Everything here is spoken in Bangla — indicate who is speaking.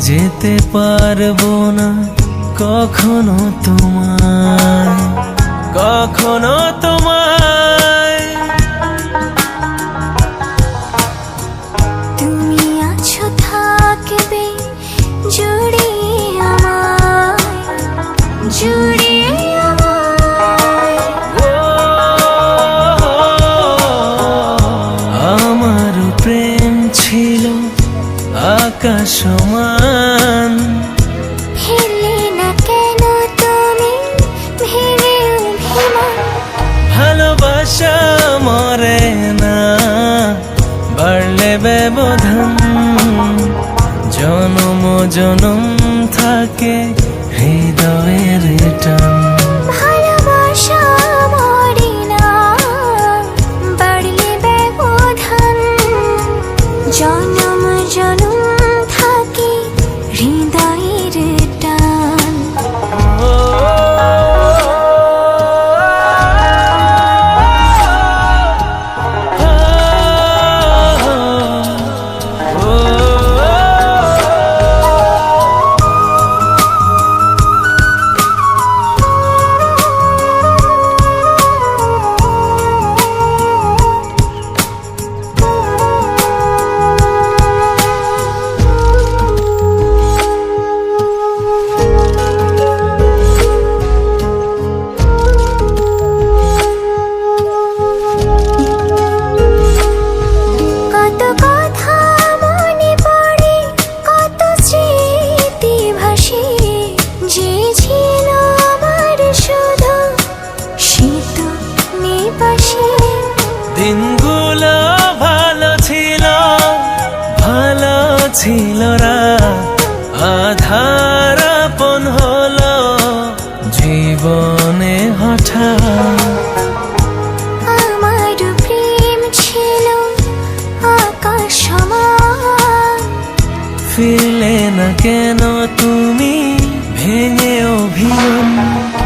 Speaker 1: যেতে পারবো না কখনো তোমায়, কখনো তোমায়।
Speaker 2: তুমি আছো থাকবে জুড়িয়ে আমায়, জুড়িয়ে আমায়।
Speaker 1: আমার প্রেম ছিল আকাশ সমান,
Speaker 2: ফেলে না কেন তুমি ভেবে অভিমান।
Speaker 1: ভালোবাসা মরে না বাড়লে ব্যবধান, জনম জনম থাকে হৃদয়ের টান।
Speaker 2: ভালোবাসা মরে না বাড়লে ব্যবধান, জনম জনম থাকে হৃদয়ের টান।
Speaker 1: দিনগুলো ভালো ছিল, ভালো ছিল আধার আপন হলো জীবনে হঠাৎ।
Speaker 2: আমার প্রেম ছিল আকাশ সমান,
Speaker 1: ফিরলে না কেন তুমি ভেঙে অভিমান।